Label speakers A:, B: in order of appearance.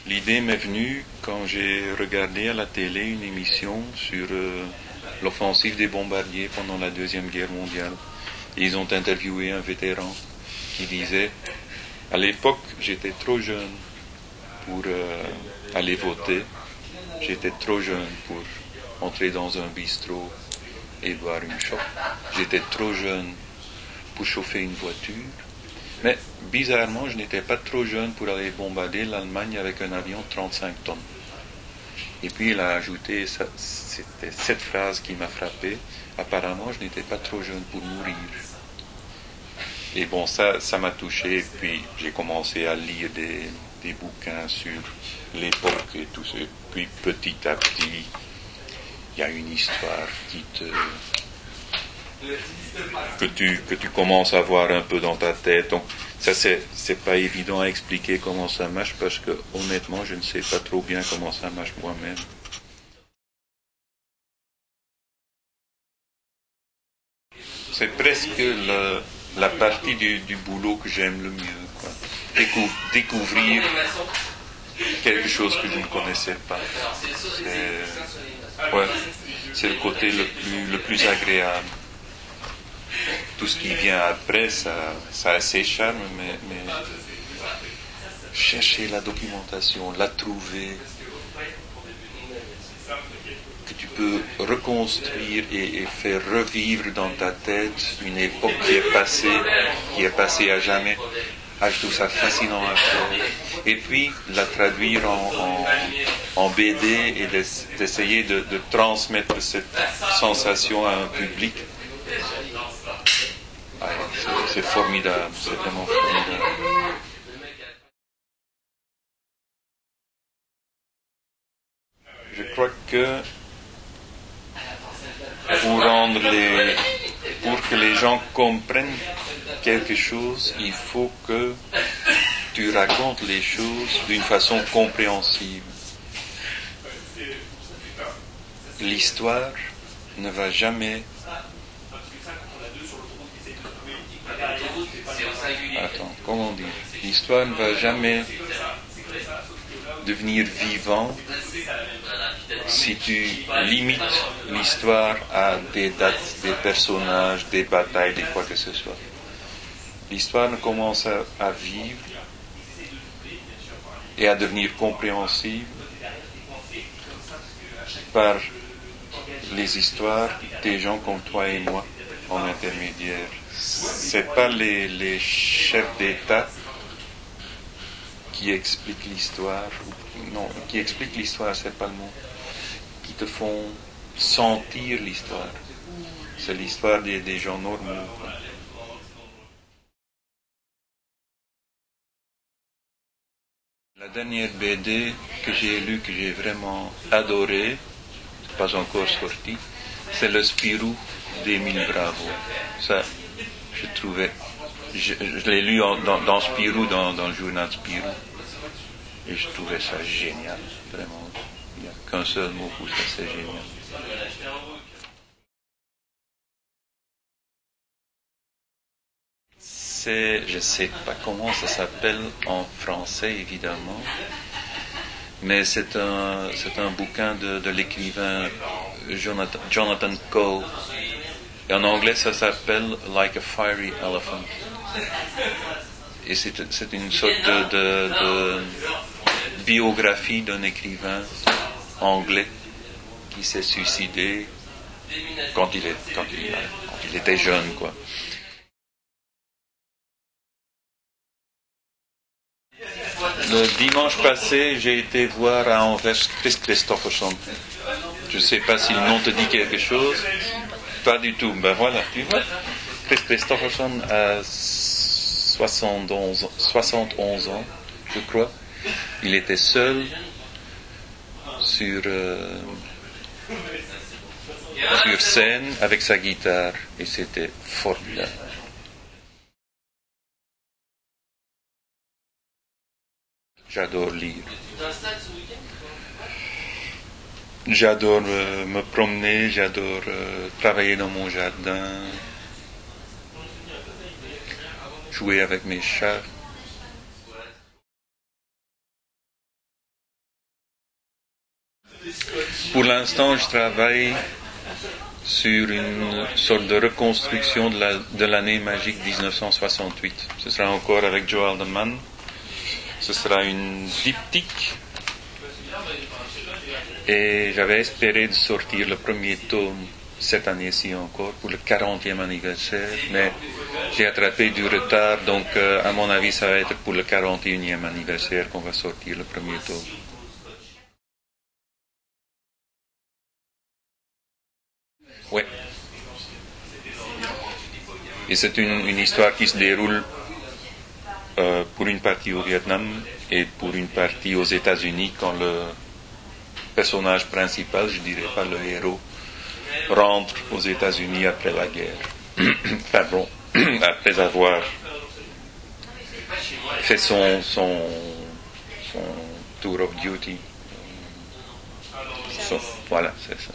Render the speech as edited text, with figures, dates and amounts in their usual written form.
A: L'idée m'est venue quand j'ai regardé à la télé une émission sur l'offensive des bombardiers pendant la Deuxième Guerre mondiale. Et ils ont interviewé un vétéran qui disait « À l'époque, j'étais trop jeune pour aller voter. J'étais trop jeune pour entrer dans un bistrot et boire une chope. J'étais trop jeune pour chauffer une voiture. Mais bizarrement, je n'étais pas trop jeune pour aller bombarder l'Allemagne avec un avion de 35 tonnes. » Et puis il a ajouté, c'était cette phrase qui m'a frappé, « Apparemment, je n'étais pas trop jeune pour mourir. » Et bon, ça m'a touché, puis j'ai commencé à lire des bouquins sur l'époque et tout ça. Et puis petit à petit, il y a une histoire que tu commences à voir un peu dans ta tête. Donc ça, c'est pas évident à expliquer comment ça marche, parce que honnêtement, je ne sais pas trop bien comment ça marche moi-même. C'est presque la partie du boulot que j'aime le mieux, quoi. Découvrir quelque chose que je ne connaissais pas. C'est le côté le plus agréable. Tout ce qui vient après, ça a ses charmes, mais chercher la documentation, la trouver, que tu peux reconstruire et faire revivre dans ta tête une époque qui est passée à jamais. Je trouve ça fascinant à faire. Et puis, la traduire en BD et d'essayer de transmettre cette sensation à un public. C'est formidable, c'est vraiment formidable. Je crois que pour que les gens comprennent quelque chose, il faut que tu racontes les choses d'une façon compréhensible. L'histoire ne va jamais... Attends, comment dire? L'histoire ne va jamais devenir vivante si tu limites l'histoire à des dates, des personnages, des batailles, des quoi que ce soit. L'histoire ne commence à vivre et à devenir compréhensible par les histoires des gens comme toi et moi en intermédiaire. C'est pas les chefs d'État qui expliquent l'histoire, non, qui expliquent l'histoire, c'est pas le mot, qui te font sentir l'histoire. C'est l'histoire des gens normaux, quoi. La dernière BD que j'ai lue, que j'ai vraiment adorée, c'est pas encore sorti, c'est Le Spirou d'Émile Bravo. Ça, je l'ai lu dans Spirou, dans le journal Spirou, et je trouvais ça génial, vraiment. Il n'y a qu'un seul mot pour ça, c'est génial. Je ne sais pas comment ça s'appelle en français, évidemment, mais c'est un bouquin de l'écrivain Jonathan Coe. Et en anglais, ça s'appelle Like a Fiery Elephant. Et c'est une sorte de biographie d'un écrivain anglais qui s'est suicidé quand il était jeune, quoi. Le dimanche passé, j'ai été voir à Anvers Chris Christofferson. Je ne sais pas si le nom te dit quelque chose. Pas du tout. Ben voilà, tu vois. Chris Christofferson a 71 ans, je crois. Il était seul sur scène avec sa guitare et c'était formidable. J'adore lire. J'adore me promener, j'adore travailler dans mon jardin, jouer avec mes chats. Pour l'instant, je travaille sur une sorte de reconstruction de l'année magique 1968. Ce sera encore avec Joe Haldeman. Ce sera une diptyque. Et j'avais espéré de sortir le premier tome cette année-ci encore pour le 40e anniversaire, mais j'ai attrapé du retard, donc à mon avis ça va être pour le 41e anniversaire qu'on va sortir le premier tome. Oui. Et c'est une histoire qui se déroule pour une partie au Vietnam et pour une partie aux États-Unis quand le personnage principal, je dirais pas le héros, rentre aux États-Unis après la guerre. Pardon, après avoir fait son tour of duty. Voilà, c'est ça.